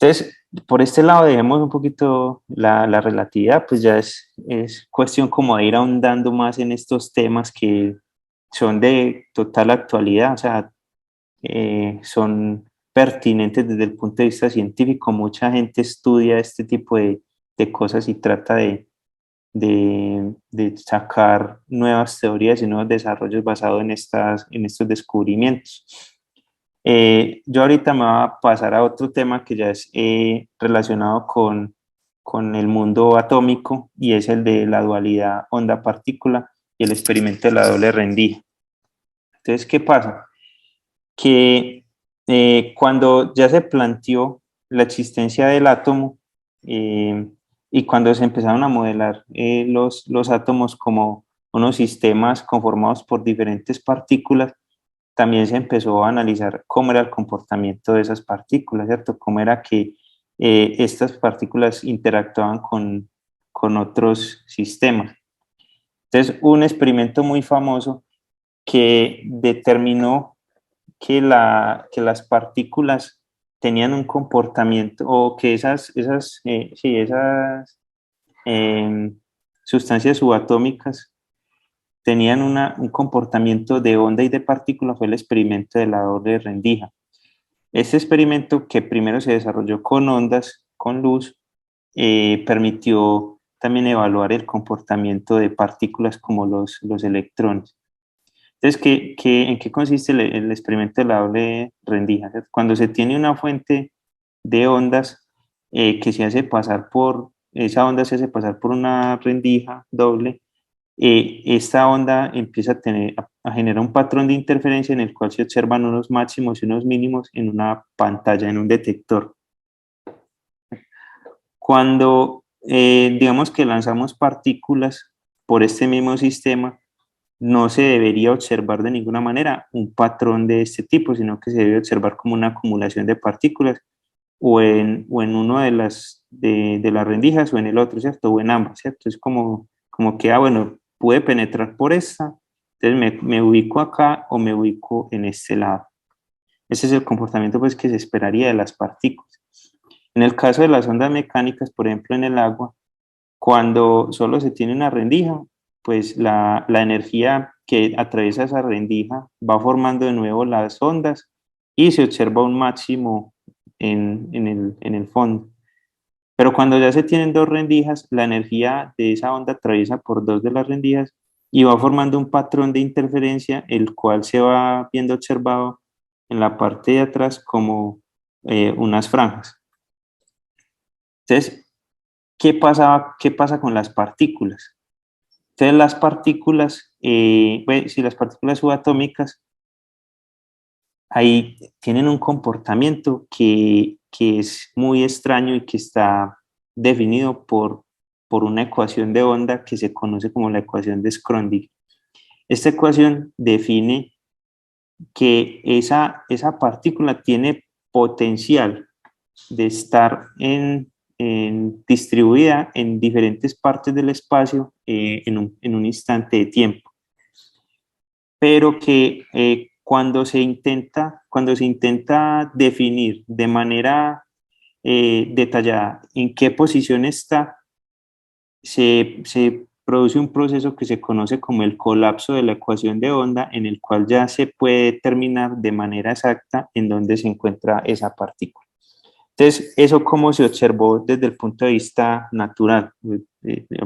Entonces, por este lado, dejemos un poquito la relatividad, pues ya es cuestión como de ir ahondando más en estos temas que son de total actualidad, o sea, son pertinentes desde el punto de vista científico. Mucha gente estudia este tipo de cosas y trata de sacar nuevas teorías y nuevos desarrollos basados en estos descubrimientos. Yo ahorita me voy a pasar a otro tema que ya es relacionado con el mundo atómico y es el de la dualidad onda-partícula y el experimento de la doble rendija. Entonces, ¿qué pasa? Que cuando ya se planteó la existencia del átomo eh, y cuando se empezaron a modelar los átomos como unos sistemas conformados por diferentes partículas, también se empezó a analizar cómo era el comportamiento de esas partículas, ¿cierto? Cómo era que estas partículas interactuaban con otros sistemas. Entonces, un experimento muy famoso que determinó que las partículas tenían un comportamiento o que esas eh, sustancias subatómicas tenían un comportamiento de onda y de partícula fue el experimento de la doble rendija. Este experimento, que primero se desarrolló con ondas, con luz, permitió también evaluar el comportamiento de partículas como los electrones. Entonces, en qué consiste el experimento de la doble rendija? Cuando se tiene una fuente de ondas que se hace pasar esa onda se hace pasar por una rendija doble, esta onda empieza a generar un patrón de interferencia en el cual se observan unos máximos y unos mínimos en una pantalla, en un detector. Cuando digamos que lanzamos partículas por este mismo sistema, no se debería observar de ninguna manera un patrón de este tipo, sino que se debe observar como una acumulación de partículas o en uno de las rendijas o en el otro, ¿cierto? O en ambas, ¿cierto? Es como que, bueno, pude penetrar por esta, entonces me ubico acá o me ubico en este lado. Ese es el comportamiento pues, que se esperaría de las partículas. En el caso de las ondas mecánicas, por ejemplo, en el agua, cuando solo se tiene una rendija, pues la energía que atraviesa esa rendija va formando de nuevo las ondas y se observa un máximo en el fondo. Pero cuando ya se tienen dos rendijas, la energía de esa onda atraviesa por dos de las rendijas y va formando un patrón de interferencia, el cual se va viendo observado en la parte de atrás como unas franjas. Entonces, qué pasa con las partículas? Entonces las partículas, bueno, si las partículas subatómicas, ahí tienen un comportamiento que es muy extraño y que está definido por una ecuación de onda que se conoce como la ecuación de Schrödinger. Esta ecuación define que esa partícula tiene potencial de estar distribuida en diferentes partes del espacio en un instante de tiempo, pero que cuando se intenta definir de manera detallada en qué posición está, se produce un proceso que se conoce como el colapso de la ecuación de onda, en el cual ya se puede determinar de manera exacta en dónde se encuentra esa partícula. Entonces, eso cómo se observó desde el punto de vista natural,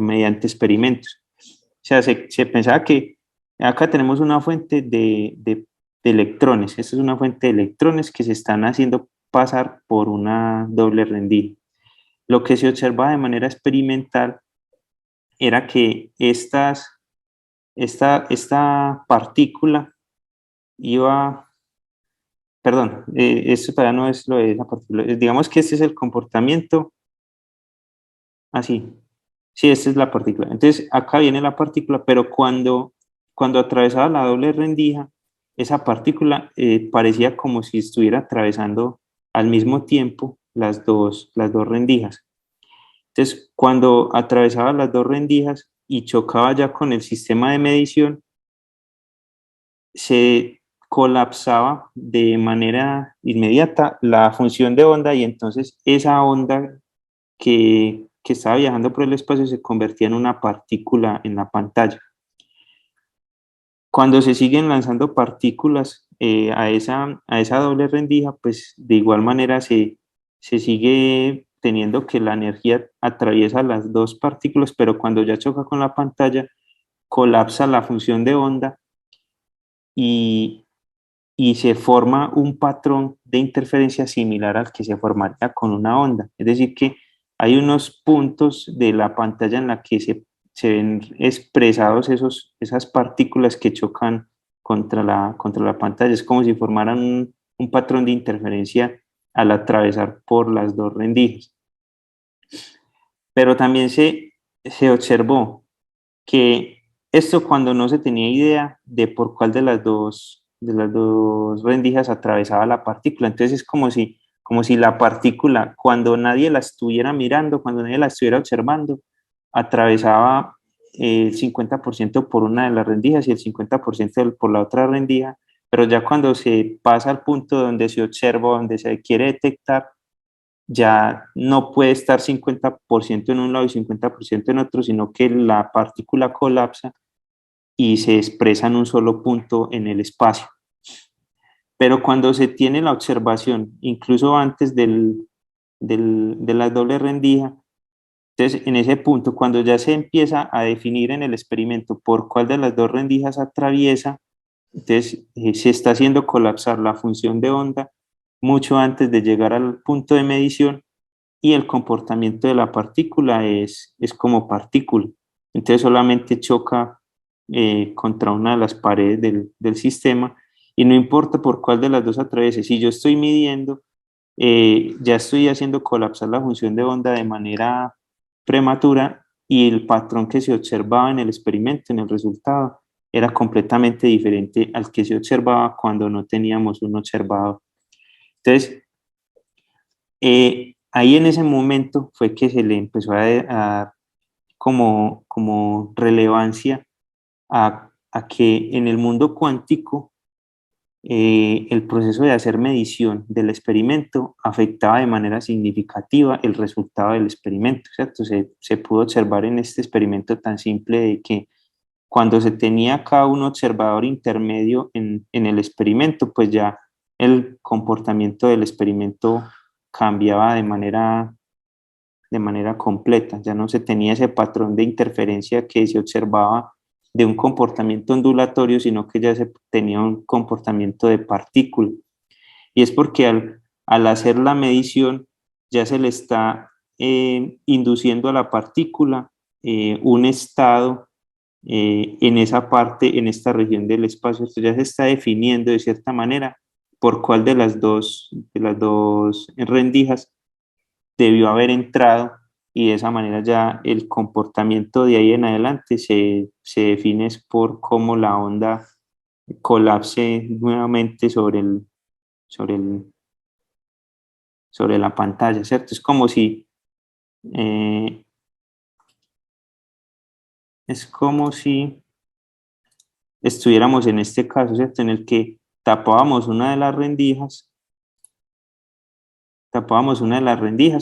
mediante experimentos. O sea, se pensaba que acá tenemos una fuente de electrones. Esta es una fuente de electrones que se están haciendo pasar por una doble rendija. Lo que se observa de manera experimental era que esta partícula iba, perdón, esto todavía no es lo de esa partícula, digamos que este es el comportamiento, así, sí, esta es la partícula. Entonces, acá viene la partícula, pero cuando atravesaba la doble rendija, esa partícula parecía como si estuviera atravesando al mismo tiempo las dos rendijas. Entonces, cuando atravesaba las dos rendijas y chocaba ya con el sistema de medición, se colapsaba de manera inmediata la función de onda y entonces esa onda que estaba viajando por el espacio se convertía en una partícula en la pantalla. Cuando se siguen lanzando partículas a esa doble rendija, pues de igual manera se sigue teniendo que la energía atraviesa las dos partículas, pero cuando ya choca con la pantalla, colapsa la función de onda y, y se forma un patrón de interferencia similar al que se formaría con una onda. Es decir, que hay unos puntos de la pantalla en la que se ven expresados esas partículas que chocan contra la pantalla. Es como si formaran un patrón de interferencia al atravesar por las dos rendijas. Pero también se observó que esto cuando no se tenía idea de por cuál de las dos rendijas atravesaba la partícula. Entonces es como si la partícula, cuando nadie la estuviera mirando, cuando nadie la estuviera observando, atravesaba el 50% por una de las rendijas y el 50% por la otra rendija, pero ya cuando se pasa al punto donde se observa, donde se quiere detectar, ya no puede estar 50% en un lado y 50% en otro, sino que la partícula colapsa y se expresa en un solo punto en el espacio. Pero cuando se tiene la observación, incluso antes de la doble rendija, entonces en ese punto, cuando ya se empieza a definir en el experimento por cuál de las dos rendijas atraviesa, entonces se está haciendo colapsar la función de onda mucho antes de llegar al punto de medición y el comportamiento de la partícula es como partícula. Entonces solamente choca contra una de las paredes del sistema y no importa por cuál de las dos atraviese. Si yo estoy midiendo, ya estoy haciendo colapsar la función de onda de manera prematura y el patrón que se observaba en el experimento, en el resultado, era completamente diferente al que se observaba cuando no teníamos un observador. Entonces, ahí en ese momento fue que se le empezó a dar como relevancia a que en el mundo cuántico el proceso de hacer medición del experimento afectaba de manera significativa el resultado del experimento, ¿cierto? Se pudo observar en este experimento tan simple de que cuando se tenía cada un observador intermedio en el experimento, pues ya el comportamiento del experimento cambiaba de manera completa, ya no se tenía ese patrón de interferencia que se observaba de un comportamiento ondulatorio, sino que ya se tenía un comportamiento de partícula. Y es porque al hacer la medición ya se le está induciendo a la partícula un estado en esa parte, en esta región del espacio. Esto ya se está definiendo de cierta manera por cuál de las dos rendijas debió haber entrado y de esa manera ya el comportamiento de ahí en adelante se define por cómo la onda colapse nuevamente sobre el, sobre la pantalla, ¿cierto? Eh, es como si estuviéramos en este caso, ¿cierto? En el que tapábamos una de las rendijas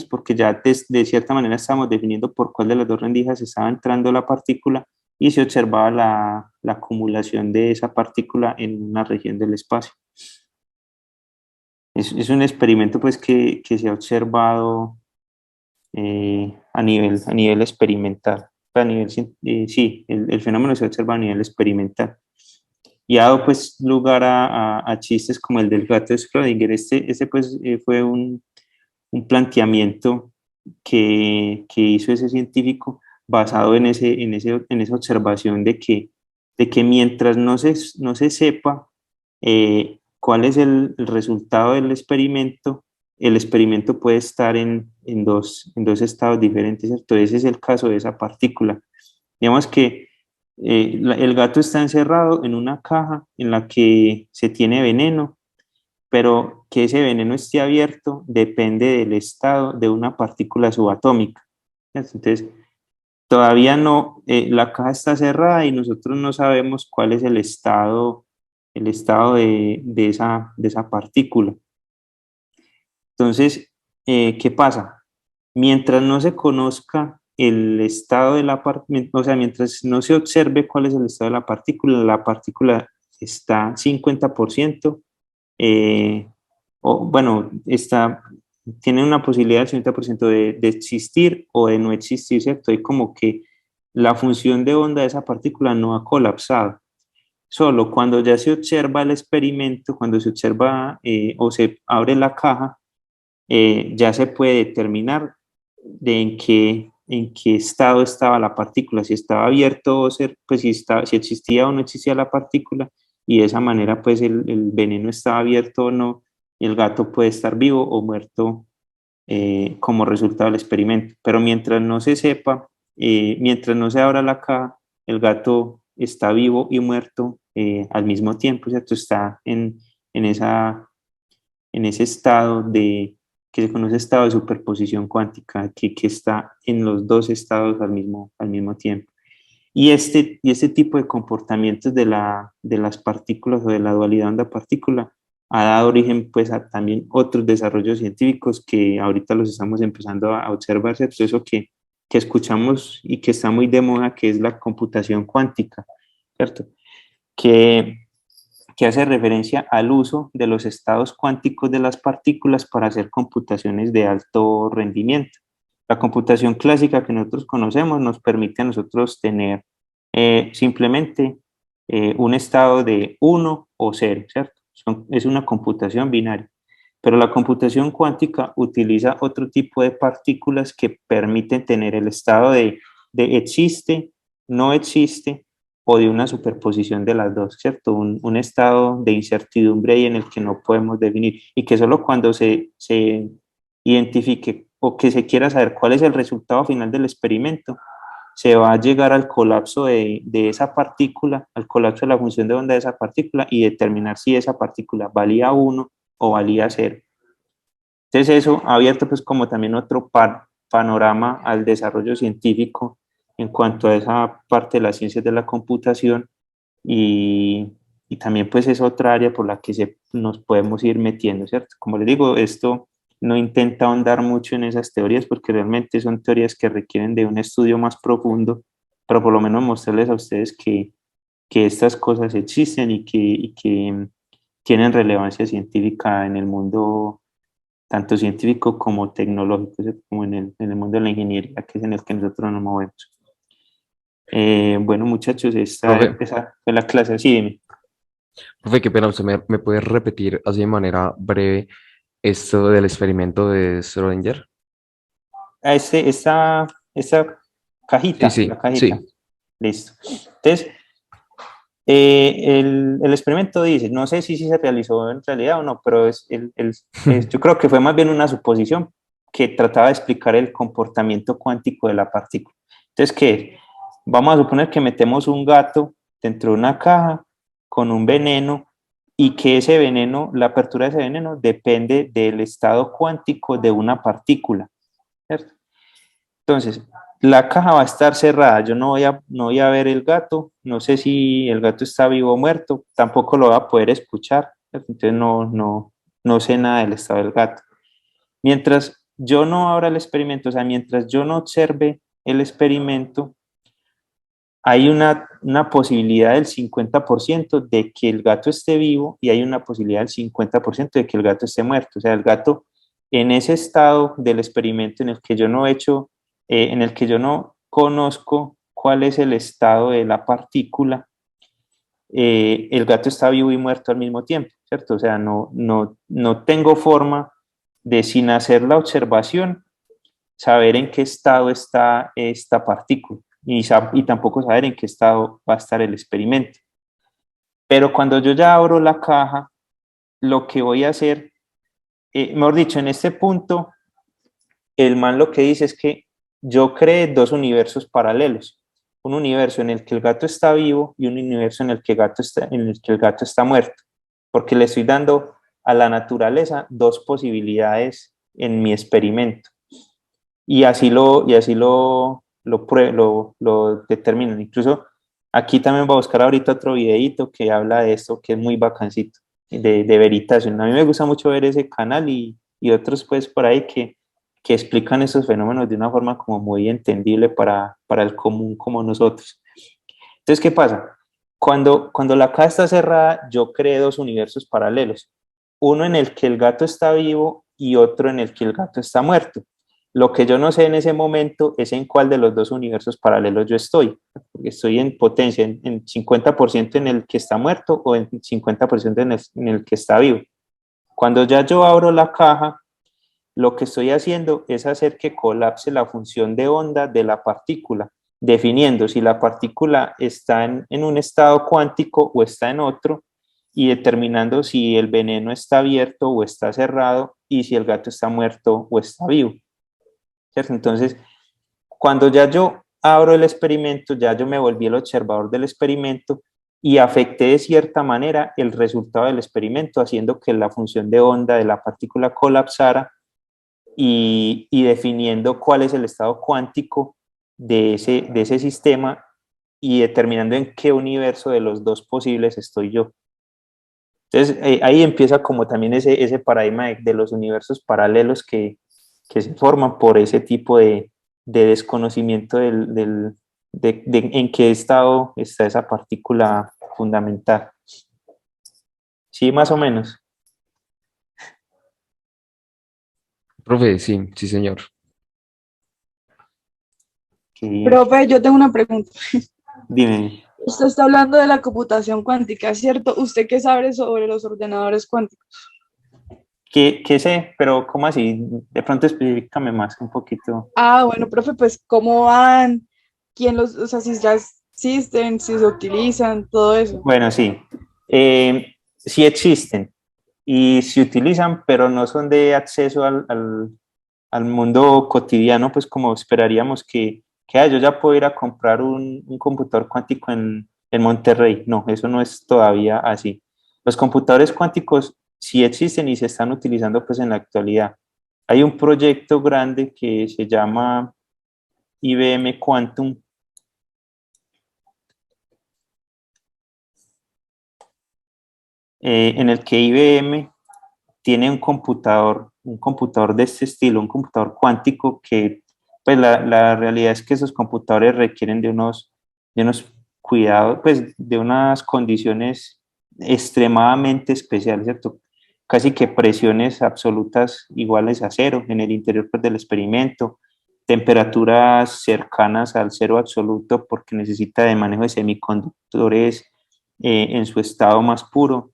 porque ya de cierta manera estábamos definiendo por cuál de las dos rendijas estaba entrando la partícula y se observaba la acumulación de esa partícula en una región del espacio. Es un experimento pues que se ha observado a nivel experimental. Sí, el fenómeno se observa a nivel experimental y ha dado pues lugar a chistes como el del gato de Schrödinger. Este pues fue un planteamiento que hizo ese científico basado en esa observación de que mientras no se sepa cuál es el resultado del experimento, el experimento puede estar en dos estados diferentes, ¿cierto? Ese es el caso de esa partícula. Digamos que el gato está encerrado en una caja en la que se tiene veneno, pero que ese veneno esté abierto depende del estado de una partícula subatómica. Entonces, todavía no, la caja está cerrada y nosotros no sabemos cuál es el estado el estado de esa partícula. Entonces, ¿qué pasa? Mientras no se conozca el estado de la partícula, o sea, mientras no se observe cuál es el estado de la partícula está 50%, o bueno, tiene una posibilidad del 50% de existir o de no existir, ¿cierto? Y como que la función de onda de esa partícula no ha colapsado. Solo cuando ya se observa el experimento, cuando se observa o se abre la caja, ya se puede determinar en qué estado estaba la partícula, si estaba abierto o pues si existía o no existía la partícula, y de esa manera pues el veneno estaba abierto o no, y el gato puede estar vivo o muerto como resultado del experimento. Pero mientras no se sepa, mientras no se abra la caja, el gato está vivo y muerto al mismo tiempo, ¿cierto? Está en, esa, en ese estado que se conoce estado de superposición cuántica, que está en los dos estados al mismo tiempo. Y este tipo de comportamientos de las partículas o de la dualidad onda-partícula ha dado origen pues a también otros desarrollos científicos que ahorita los estamos empezando a observar, ¿cierto? Eso que escuchamos y que está muy de moda, que es la computación cuántica, ¿cierto? Que, que hace referencia al uso de los estados cuánticos de las partículas para hacer computaciones de alto rendimiento. La computación clásica que nosotros conocemos nos permite a nosotros tener simplemente un estado de 1 o 0, ¿cierto? Es una computación binaria. Pero la computación cuántica utiliza otro tipo de partículas que permiten tener el estado de existe, no existe, o de una superposición de las dos, ¿cierto? Un estado de incertidumbre ahí en el que no podemos definir y que solo cuando se identifique o que se quiera saber cuál es el resultado final del experimento, se va a llegar al colapso de esa partícula, al colapso de la función de onda de esa partícula y determinar si esa partícula valía 1 o valía 0. Entonces eso ha abierto pues como también otro panorama al desarrollo científico en cuanto a esa parte de las ciencias de la computación y también pues es otra área por la que nos podemos ir metiendo, ¿cierto? Como les digo, esto no intenta ahondar mucho en esas teorías porque realmente son teorías que requieren de un estudio más profundo, pero por lo menos mostrarles a ustedes que estas cosas existen y que tienen relevancia científica en el mundo tanto científico como tecnológico, ¿cierto? Como en el mundo de la ingeniería, que es en el que nosotros nos movemos. Bueno, muchachos, Profe, esa fue la clase. Sí, dime. profe, qué pena, ¿usted me puede repetir así de manera breve esto del experimento de Schrödinger? Esa Sí, cajita, la sí, cajita. sí. Listo. Entonces, el experimento dice, no sé si se realizó en realidad o no, pero yo creo que fue más bien una suposición que trataba de explicar el comportamiento cuántico de la partícula. Entonces, ¿qué? Vamos a suponer que metemos un gato dentro de una caja con un veneno y que ese veneno, la apertura de ese veneno depende del estado cuántico de una partícula, ¿cierto? Entonces, la caja va a estar cerrada, yo no voy a ver el gato, no sé si el gato está vivo o muerto, tampoco lo voy a poder escuchar, ¿cierto? Entonces no sé nada del estado del gato. Mientras yo no abra el experimento, o sea, mientras yo no observe el experimento, hay una posibilidad del 50% de que el gato esté vivo y hay una posibilidad del 50% de que el gato esté muerto. O sea, el gato en ese estado del experimento en el que yo no he hecho, en el que yo no conozco cuál es el estado de la partícula, el gato está vivo y muerto al mismo tiempo, ¿cierto? O sea, no tengo forma de, sin hacer la observación, saber en qué estado está esta partícula y tampoco saber en qué estado va a estar el experimento. Pero cuando yo ya abro la caja, lo que voy a hacer, mejor dicho, en este punto, el man lo que dice es que yo creé dos universos paralelos. Un universo en el que el gato está vivo y un universo en el que en el que el gato está muerto. Porque le estoy dando a la naturaleza dos posibilidades en mi experimento. Y así lo determinan. Incluso Aquí también voy a buscar ahorita otro videito que habla de esto, que es muy bacancito, de Veritasium. A mí me gusta mucho ver ese canal y otros pues por ahí que explican esos fenómenos de una forma como muy entendible para el común como nosotros. Entonces, ¿qué pasa? Cuando la caja está cerrada, yo creé dos universos paralelos, uno en el que el gato está vivo y otro en el que el gato está muerto. Lo que yo no sé en ese momento es en cuál de los dos universos paralelos yo estoy, porque estoy en potencia, en 50% en el que está muerto o en 50% en el que está vivo. Cuando ya yo abro la caja, lo que estoy haciendo es hacer que colapse la función de onda de la partícula, definiendo si la partícula está en un estado cuántico o está en otro, y determinando si el veneno está abierto o está cerrado y si el gato está muerto o está vivo. ¿Cierto? Entonces, cuando ya yo abro el experimento, ya yo me volví el observador del experimento y afecté de cierta manera el resultado del experimento, haciendo que la función de onda de la partícula colapsara y definiendo cuál es el estado cuántico de ese sistema y determinando en qué universo de los dos posibles estoy yo. Entonces, ahí empieza como también ese paradigma de los universos paralelos que se forman por ese tipo de desconocimiento de en qué estado está esa partícula fundamental. Sí, más o menos. Profe, sí, sí, señor. Qué bien. Profe, yo tengo una pregunta. Dime, Usted está hablando de la computación cuántica, ¿cierto? ¿Usted qué sabe sobre los ordenadores cuánticos? ¿qué sé? Pero ¿cómo así? De pronto explícame más un poquito. Ah, bueno, profe, pues ¿cómo van? ¿Quién los, o sea, si ya existen, si se utilizan, todo eso? Bueno, sí. Sí existen y se utilizan, pero no son de acceso al mundo cotidiano, pues como esperaríamos yo ya puedo ir a comprar un computador cuántico en Monterrey. No, eso no es todavía así. Los computadores cuánticos sí existen y se están utilizando pues en la actualidad. Hay un proyecto grande que se llama IBM Quantum, en el que IBM tiene un computador de este estilo, un computador cuántico que, pues la realidad es que esos computadores requieren de unos cuidados, pues de unas condiciones extremadamente especiales, ¿cierto? Casi que presiones absolutas iguales a cero en el interior pues, del experimento, temperaturas cercanas al cero absoluto porque necesita de manejo de semiconductores en su estado más puro,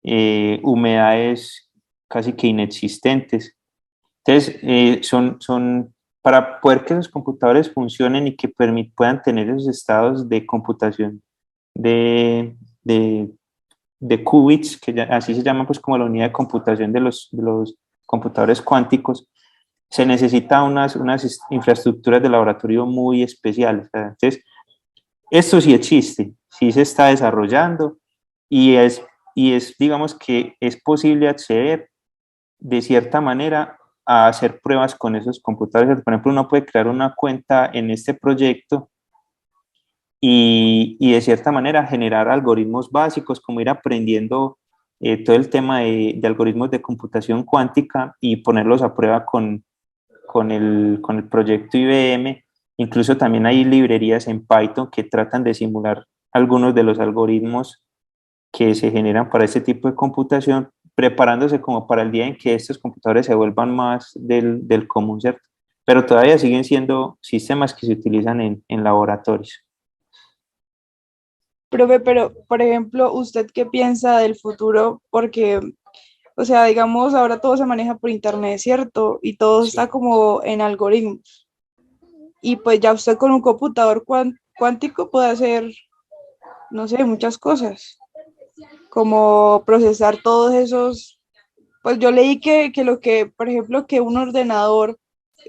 humedades casi que inexistentes. Entonces, para poder que esos computadores funcionen y que puedan tener esos estados de computación de, de, de qubits, así se llama pues como la unidad de computación de los computadores cuánticos, se necesita unas infraestructuras de laboratorio muy especiales. Entonces, esto sí existe, sí se está desarrollando y digamos que es posible acceder de cierta manera a hacer pruebas con esos computadores. Por ejemplo, uno puede crear una cuenta en este proyecto y de cierta manera generar algoritmos básicos, como ir aprendiendo todo el tema de algoritmos de computación cuántica y ponerlos a prueba con el proyecto IBM. Incluso también hay librerías en Python que tratan de simular algunos de los algoritmos que se generan para este tipo de computación, preparándose como para el día en que estos computadores se vuelvan más del común, ¿cierto? Pero todavía siguen siendo sistemas que se utilizan en laboratorios. Profe, pero, por ejemplo, ¿usted qué piensa del futuro? Porque, o sea, digamos, ahora todo se maneja por internet, ¿cierto? Y todo está Sí. como en algoritmos. Y pues ya usted con un computador cuántico puede hacer, no sé, muchas cosas, como procesar todos esos, pues yo leí que lo que, por ejemplo, que un ordenador,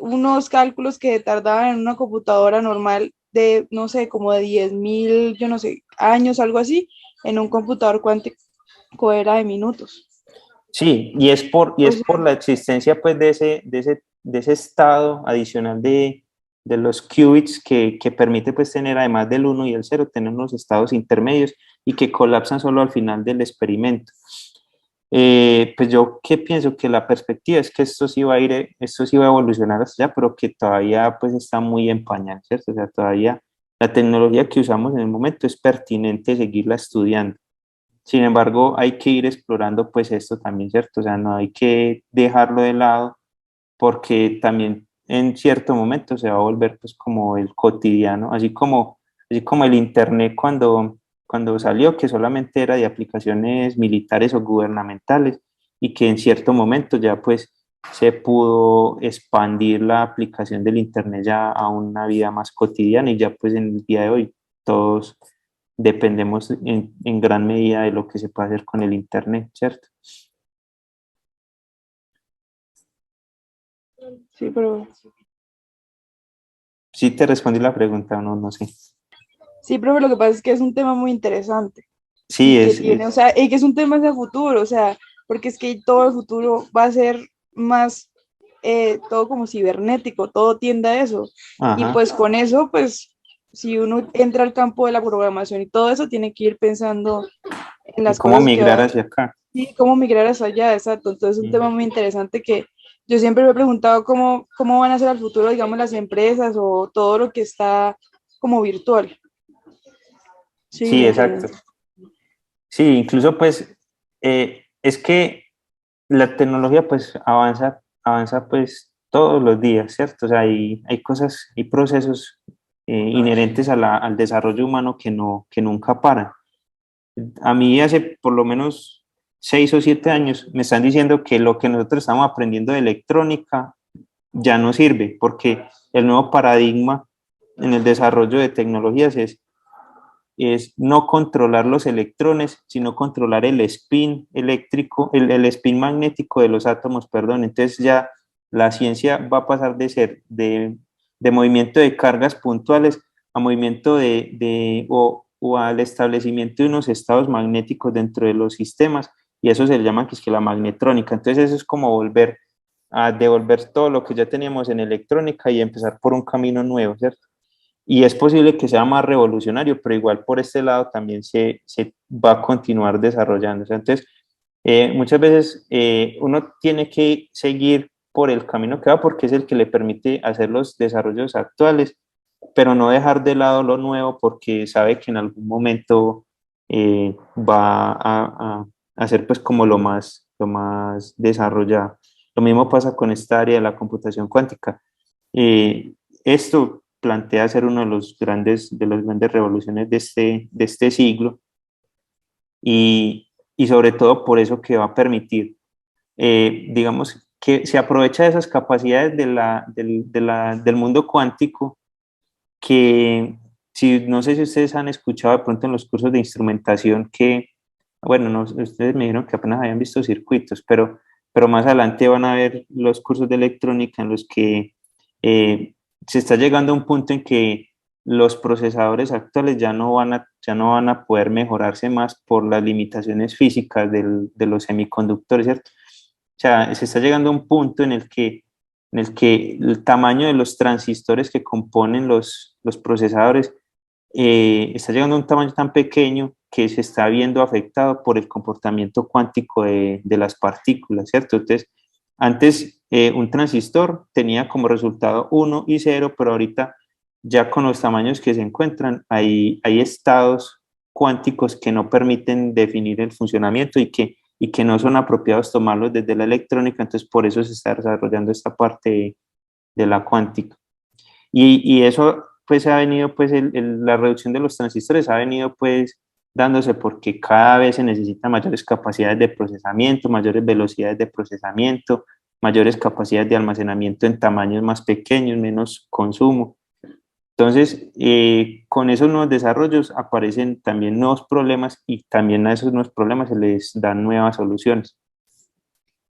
unos cálculos que tardaban en una computadora normal de, no sé, como de 10.000, yo no sé, años, algo así, en un computador cuántico era de minutos. Sí, y O es sea, por la existencia pues de ese estado adicional de los qubits que permite pues tener además del 1 y el 0, tener unos estados intermedios y que colapsan solo al final del experimento. Pues yo qué pienso que la perspectiva es que esto sí va a ir, esto sí va a evolucionar hasta allá, pero que todavía pues está muy en pañal, ¿cierto? O sea, todavía la tecnología que usamos en el momento es pertinente seguirla estudiando. Sin embargo, hay que ir explorando pues esto también, ¿cierto? O sea, no hay que dejarlo de lado porque también en cierto momento se va a volver pues como el cotidiano, así como el internet cuando salió, que solamente era de aplicaciones militares o gubernamentales y que en cierto momento ya pues se pudo expandir la aplicación del internet ya a una vida más cotidiana y ya pues en el día de hoy todos dependemos en gran medida de lo que se puede hacer con el internet, ¿cierto? Sí, pero Sí te respondí la pregunta o no, no sé. sí, pero lo que pasa es que es un tema muy interesante Sí, y que tiene, o sea, y que es un tema hacia futuro, o sea, porque es que todo el futuro va a ser más, todo como cibernético, todo tiende a eso. Y ajá, pues con eso, pues, si uno entra al campo de la programación y todo eso, tiene que ir pensando en y las cómo cosas que migrar va, hacia acá. y cómo migrar hacia allá, exacto. Entonces es un tema Ujú. muy interesante que yo siempre me he preguntado cómo van a ser al futuro, digamos, las empresas o todo lo que está como virtual. Sí, Sí, ¿me exacto. entiendes? Sí, incluso pues es que la tecnología pues avanza pues todos los días, ¿cierto? O sea, hay cosas, hay procesos inherentes a al desarrollo humano que nunca paran. A mí hace por lo menos 6 o 7 años me están diciendo que lo que nosotros estamos aprendiendo de electrónica ya no sirve, porque el nuevo paradigma en el desarrollo de tecnologías es no controlar los electrones, sino controlar el spin eléctrico, el spin magnético de los átomos, perdón. Entonces ya la ciencia va a pasar de ser de movimiento de cargas puntuales a movimiento o al establecimiento de unos estados magnéticos dentro de los sistemas, y eso se le llama que es que la magnetrónica. Entonces eso es como volver a devolver todo lo que ya teníamos en electrónica y empezar por un camino nuevo, ¿cierto? Y es posible que sea más revolucionario, pero igual por este lado también se va a continuar desarrollando. O sea, entonces, muchas veces uno tiene que seguir por el camino que va porque es el que le permite hacer los desarrollos actuales, pero no dejar de lado lo nuevo porque sabe que en algún momento va a ser pues como lo más desarrollado. Lo mismo pasa con esta área de la computación cuántica. Esto plantea ser uno de las grandes revoluciones de este siglo y sobre todo por eso que va a permitir, digamos, que se aprovecha de esas capacidades del mundo cuántico que, si, no sé si ustedes han escuchado de pronto en los cursos de instrumentación que, bueno, no, ustedes me dijeron que apenas habían visto circuitos, pero más adelante van a ver los cursos de electrónica en los que se está llegando a un punto en que los procesadores actuales ya no van a poder mejorarse más por las limitaciones físicas de los semiconductores, ¿cierto? O sea, se está llegando a un punto en el que el tamaño de los transistores que componen los procesadores está llegando a un tamaño tan pequeño que se está viendo afectado por el comportamiento cuántico de las partículas, ¿cierto? Entonces, antes un transistor tenía como resultado 1 y 0, pero ahorita ya con los tamaños que se encuentran, hay estados cuánticos que no permiten definir el funcionamiento y que no son apropiados tomarlos desde la electrónica, entonces por eso se está desarrollando esta parte de la cuántica. Y eso pues ha venido, pues la reducción de los transistores ha venido pues dándose porque cada vez se necesitan mayores capacidades de procesamiento, mayores velocidades de procesamiento, mayores capacidades de almacenamiento en tamaños más pequeños, menos consumo. Entonces, con esos nuevos desarrollos aparecen también nuevos problemas y también a esos nuevos problemas se les dan nuevas soluciones.